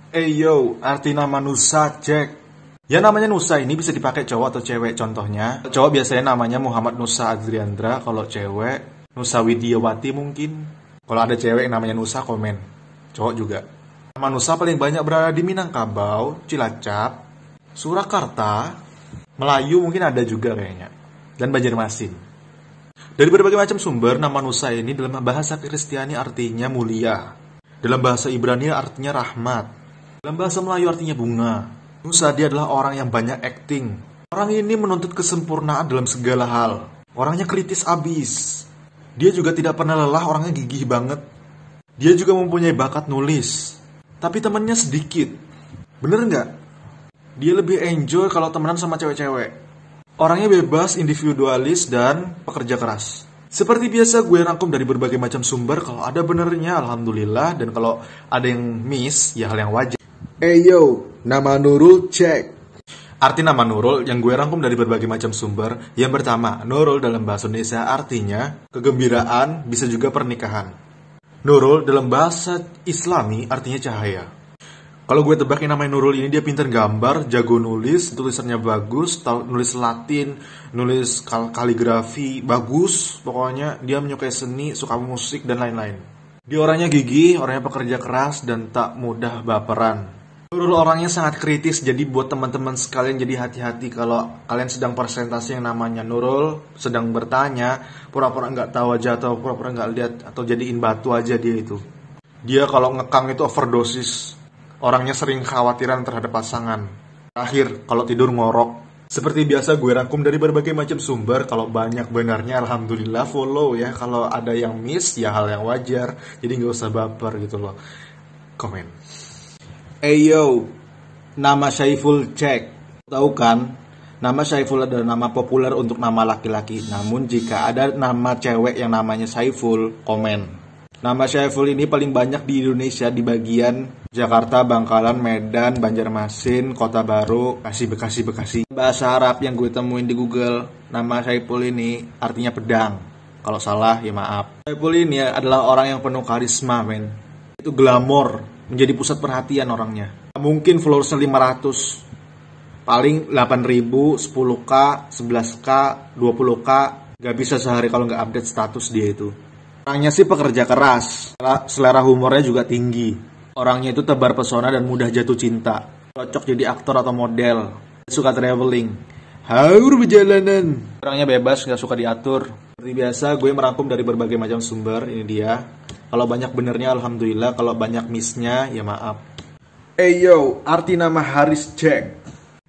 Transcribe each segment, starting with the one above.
Yo, arti nama Nusa cek. Ya namanya Nusa ini bisa dipakai cowok atau cewek. Contohnya, cowok biasanya namanya Muhammad Nusa Adriandra. Kalau cewek, Nusa Widiawati mungkin. Kalau ada cewek yang namanya Nusa, komen. Cowok juga. Nama Nusa paling banyak berada di Minangkabau, Cilacap, Surakarta, Melayu mungkin ada juga kayaknya. Dan Banjarmasin. Dari berbagai macam sumber, nama Nusa ini dalam bahasa Kristiani artinya mulia. Dalam bahasa Ibrani artinya rahmat. Dalam bahasa Melayu artinya bunga. Nusa dia adalah orang yang banyak acting. Orang ini menuntut kesempurnaan dalam segala hal. Orangnya kritis abis. Dia juga tidak pernah lelah, orangnya gigih banget. Dia juga mempunyai bakat nulis. Tapi temannya sedikit. Bener nggak? Dia lebih enjoy kalau temenan sama cewek-cewek. Orangnya bebas, individualis, dan pekerja keras. Seperti biasa gue rangkum dari berbagai macam sumber. Kalau ada benernya alhamdulillah. Dan kalau ada yang miss, ya hal yang wajar. Yo, nama Nurul cek. Arti nama Nurul yang gue rangkum dari berbagai macam sumber. Yang pertama, Nurul dalam bahasa Indonesia artinya kegembiraan, bisa juga pernikahan. Nurul dalam bahasa Islami artinya cahaya. Kalau gue tebakin namanya Nurul ini, dia pintar gambar, jago nulis, tulisannya bagus, nulis Latin, nulis kaligrafi, bagus. Pokoknya dia menyukai seni, suka musik, dan lain-lain. Dia orangnya gigih, orangnya pekerja keras, dan tak mudah baperan. Nurul orangnya sangat kritis, jadi buat teman-teman sekalian jadi hati-hati kalau kalian sedang presentasi yang namanya Nurul, sedang bertanya, pura-pura nggak tahu aja atau pura-pura nggak lihat atau jadiin batu aja dia itu. Dia kalau ngekang itu overdosis, orangnya sering khawatiran terhadap pasangan. Terakhir, kalau tidur ngorok. Seperti biasa gue rangkum dari berbagai macam sumber, kalau banyak benarnya alhamdulillah follow ya, kalau ada yang miss ya hal yang wajar, jadi nggak usah baper gitu loh. Komen. Yo, nama Syaiful cek. Tahu kan, nama Syaiful adalah nama populer untuk nama laki-laki. Namun jika ada nama cewek yang namanya Saiful, komen. Nama Syaiful ini paling banyak di Indonesia di bagian Jakarta, Bangkalan, Medan, Banjarmasin, Kota Baru, Bekasi. Bahasa Arab yang gue temuin di Google, nama Syaiful ini artinya pedang. Kalau salah ya maaf. Syaiful ini adalah orang yang penuh karisma, men. Itu glamor. Menjadi pusat perhatian orangnya. Mungkin followersnya 500. Paling 8.000, 10k, 11k, 20k. Gak bisa sehari kalau gak update status dia itu. Orangnya sih pekerja keras. Selera humornya juga tinggi. Orangnya itu tebar pesona dan mudah jatuh cinta. Cocok jadi aktor atau model. Suka traveling. Haur perjalanan. Orangnya bebas, gak suka diatur. Seperti biasa gue merangkum dari berbagai macam sumber. Ini dia. Kalau banyak benernya alhamdulillah, kalau banyak missnya ya maaf. Yo, arti nama Haris cek.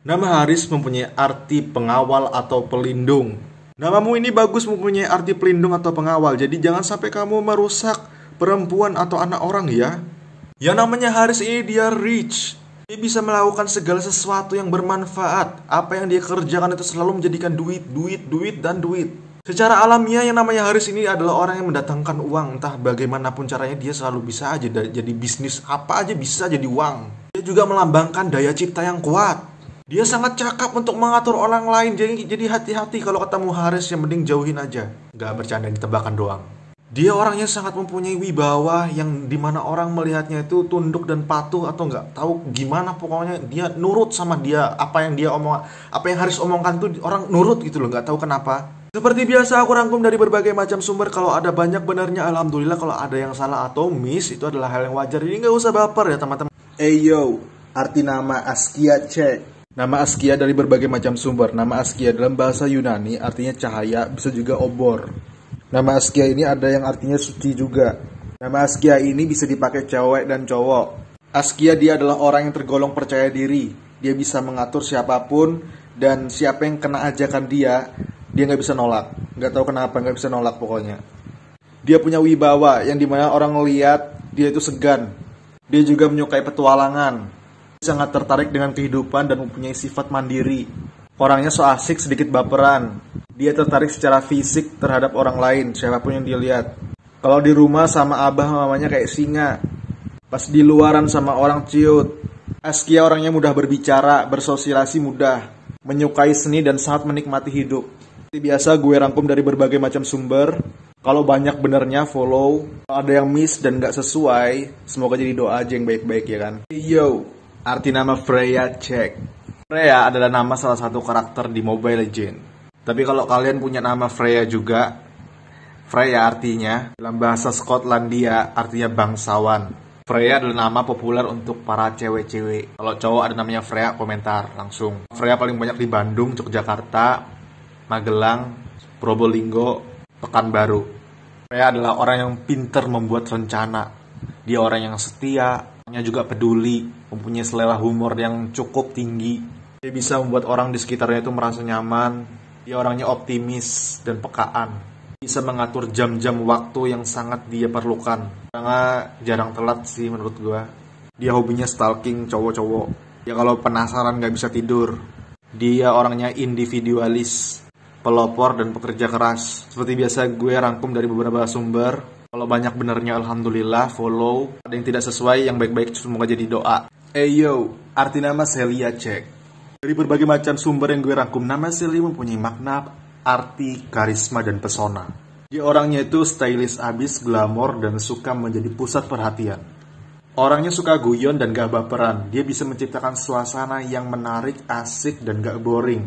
Nama Haris mempunyai arti pengawal atau pelindung. Namamu ini bagus mempunyai arti pelindung atau pengawal, jadi jangan sampai kamu merusak perempuan atau anak orang ya. Yang namanya Haris ini dia rich. Dia bisa melakukan segala sesuatu yang bermanfaat. Apa yang dia kerjakan itu selalu menjadikan duit. Secara alamiah yang namanya Haris ini adalah orang yang mendatangkan uang. Entah bagaimanapun caranya dia selalu bisa aja jadi bisnis apa aja bisa jadi uang. Dia juga melambangkan daya cipta yang kuat. Dia sangat cakap untuk mengatur orang lain. Jadi hati-hati kalau ketemu Haris, yang mending jauhin aja. Gak bercanda, ditebakan doang. Dia orangnya sangat mempunyai wibawa yang dimana orang melihatnya itu tunduk dan patuh atau nggak tahu gimana, pokoknya dia nurut sama dia. Apa yang Haris omongkan tuh orang nurut gitu loh, nggak tahu kenapa. Seperti biasa aku rangkum dari berbagai macam sumber. Kalau ada banyak benarnya alhamdulillah, kalau ada yang salah atau miss itu adalah hal yang wajar. Jadi nggak usah baper ya teman-teman. Yo, arti nama Askia cek. Nama Askia dari berbagai macam sumber. Nama Askia dalam bahasa Yunani artinya cahaya, bisa juga obor. Nama Askia ini ada yang artinya suci juga. Nama Askia ini bisa dipakai cewek dan cowok. Askia dia adalah orang yang tergolong percaya diri. Dia bisa mengatur siapapun, dan siapa yang kena ajakan dia nggak bisa nolak. Nggak tahu kenapa nggak bisa nolak pokoknya. Dia punya wibawa yang dimana orang ngeliat dia itu segan. Dia juga menyukai petualangan. Dia sangat tertarik dengan kehidupan dan mempunyai sifat mandiri. Orangnya so asik, sedikit baperan. Dia tertarik secara fisik terhadap orang lain, siapapun yang dia lihat. Kalau di rumah sama abah mamanya kayak singa. Pas di luaran sama orang ciut. Askia orangnya mudah berbicara, bersosialisasi mudah, menyukai seni dan sangat menikmati hidup. Seperti biasa gue rangkum dari berbagai macam sumber. Kalau banyak benernya follow. Kalau ada yang miss dan gak sesuai, semoga jadi doa aja yang baik-baik ya kan. Yo, arti nama Freya cek. Freya adalah nama salah satu karakter di Mobile Legends. Tapi kalau kalian punya nama Freya juga, Freya artinya dalam bahasa Skotlandia artinya bangsawan. Freya adalah nama populer untuk para cewek-cewek. Kalau cowok ada namanya Freya, komentar langsung. Freya paling banyak di Bandung, Yogyakarta, Magelang, Probolinggo, Pekanbaru. Freya adalah orang yang pintar membuat rencana. Dia orang yang setia, orangnya juga peduli, mempunyai selera humor yang cukup tinggi. Dia bisa membuat orang di sekitarnya itu merasa nyaman. Dia orangnya optimis dan pekaan. Bisa mengatur jam-jam waktu yang sangat dia perlukan. Karena jarang telat sih menurut gue. Dia hobinya stalking cowok-cowok. Dia kalau penasaran gak bisa tidur. Dia orangnya individualis, pelopor dan pekerja keras. Seperti biasa gue rangkum dari beberapa sumber. Kalau banyak benernya alhamdulillah, follow. Ada yang tidak sesuai, yang baik-baik semoga jadi doa. Yo, arti nama Celia cek. Dari berbagai macam sumber yang gue rangkum, nama Celia mempunyai makna, arti, karisma, dan pesona. Dia orangnya itu stylish abis, glamor, dan suka menjadi pusat perhatian. Orangnya suka guyon dan gak baperan. Dia bisa menciptakan suasana yang menarik, asik, dan gak boring.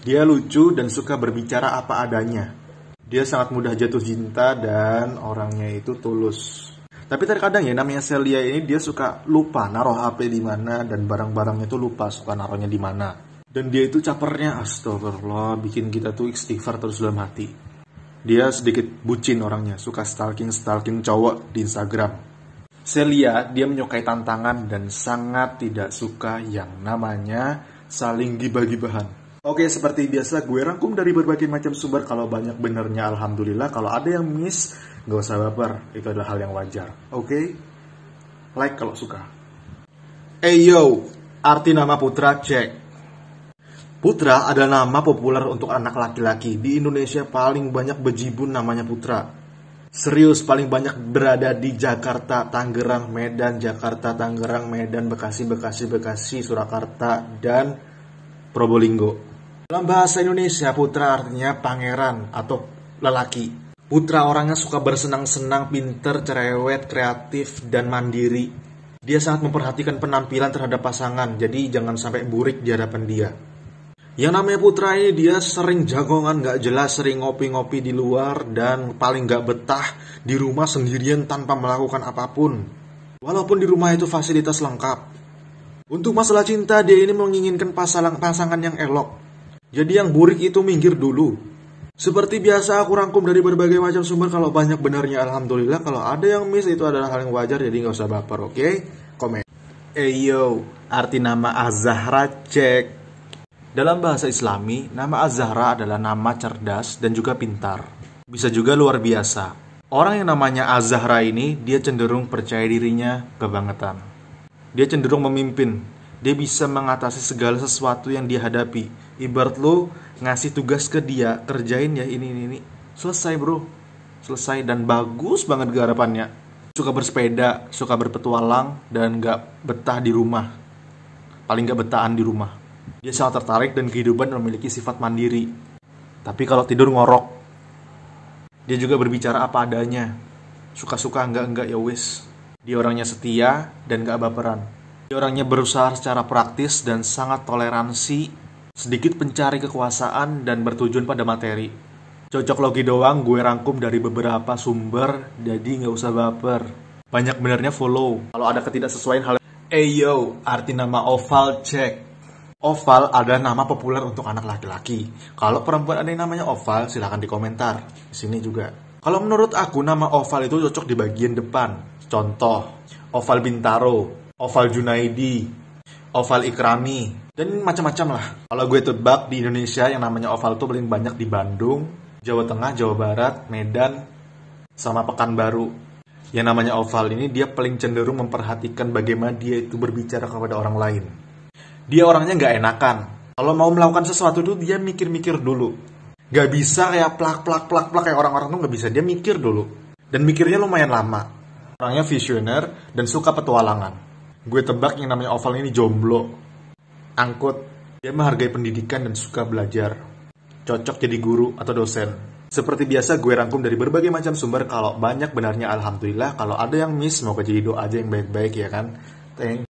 Dia lucu dan suka berbicara apa adanya. Dia sangat mudah jatuh cinta dan orangnya itu tulus. Tapi terkadang ya namanya Celia ini dia suka lupa naruh HP di mana dan barang-barangnya itu lupa suka naruhnya di mana. Dan dia itu capernya astagfirullah bikin kita tuh istighfar terus dalam hati. Dia sedikit bucin orangnya, suka stalking cowok di Instagram. Celia dia menyukai tantangan dan sangat tidak suka yang namanya saling gibah-gibahan. Oke, seperti biasa gue rangkum dari berbagai macam sumber. Kalau banyak benernya alhamdulillah. Kalau ada yang miss, gak usah baper. Itu adalah hal yang wajar. Oke? Like kalau suka. Yo, arti nama Putra cek. Putra adalah nama populer untuk anak laki-laki. Di Indonesia paling banyak bejibun namanya Putra. Serius, paling banyak berada di Jakarta, Tangerang, Medan, Jakarta, Tangerang, Medan, Bekasi, Surakarta, dan Probolinggo. Dalam bahasa Indonesia, putra artinya pangeran atau lelaki. Putra orangnya suka bersenang-senang, pinter, cerewet, kreatif, dan mandiri. Dia sangat memperhatikan penampilan terhadap pasangan, jadi jangan sampai burik di hadapan dia. Yang namanya Putra ini dia sering jagongan gak jelas, sering ngopi-ngopi di luar, dan paling gak betah di rumah sendirian tanpa melakukan apapun. Walaupun di rumah itu fasilitas lengkap. Untuk masalah cinta, dia ini menginginkan pasangan yang elok. Jadi yang burik itu minggir dulu. Seperti biasa aku rangkum dari berbagai macam sumber. Kalau banyak benarnya alhamdulillah. Kalau ada yang miss itu adalah hal yang wajar. Jadi gak usah baper, oke? Komen. Yo, arti nama Az-Zahra cek. Dalam bahasa Islami, nama Az-Zahra adalah nama cerdas dan juga pintar. Bisa juga luar biasa. Orang yang namanya Az-Zahra ini, dia cenderung percaya dirinya kebangetan. Dia cenderung memimpin. Dia bisa mengatasi segala sesuatu yang dia hadapi. Ibarat lo ngasih tugas ke dia, kerjain ya ini. Selesai bro. Selesai dan bagus banget garapannya. Suka bersepeda, suka berpetualang, dan gak betah di rumah. Paling gak betahan di rumah. Dia sangat tertarik dan kehidupan dan memiliki sifat mandiri. Tapi kalau tidur ngorok. Dia juga berbicara apa adanya. Suka-suka enggak ya wis. Dia orangnya setia dan gak baperan. Dia orangnya berusaha secara praktis dan sangat toleransi. Sedikit pencari kekuasaan dan bertujuan pada materi. Cocok logi doang gue rangkum dari beberapa sumber. Jadi gak usah baper. Banyak benernya follow. Kalau ada ketidaksesuaian hal. Yo, arti nama Oval cek. Oval adalah nama populer untuk anak laki-laki. Kalau perempuan ada yang namanya Oval, silahkan di komentar. Di sini juga. Kalau menurut aku nama Oval itu cocok di bagian depan. Contoh, Oval Bintaro, Oval Junaidi, Oval Ikrami, dan macam-macam lah. Kalau gue tebak di Indonesia yang namanya Oval itu paling banyak di Bandung, Jawa Tengah, Jawa Barat, Medan, sama Pekanbaru. Yang namanya Oval ini dia paling cenderung memperhatikan bagaimana dia itu berbicara kepada orang lain. Dia orangnya gak enakan. Kalau mau melakukan sesuatu itu dia mikir-mikir dulu. Gak bisa kayak plak kayak orang-orang tuh gak bisa. Dia mikir dulu. Dan mikirnya lumayan lama. Orangnya visioner dan suka petualangan. Gue tebak yang namanya Oval ini jomblo. Angkut. Dia menghargai pendidikan dan suka belajar. Cocok jadi guru atau dosen. Seperti biasa gue rangkum dari berbagai macam sumber, kalau banyak benarnya alhamdulillah, kalau ada yang miss semoga jadi doa aja yang baik-baik ya kan. Thank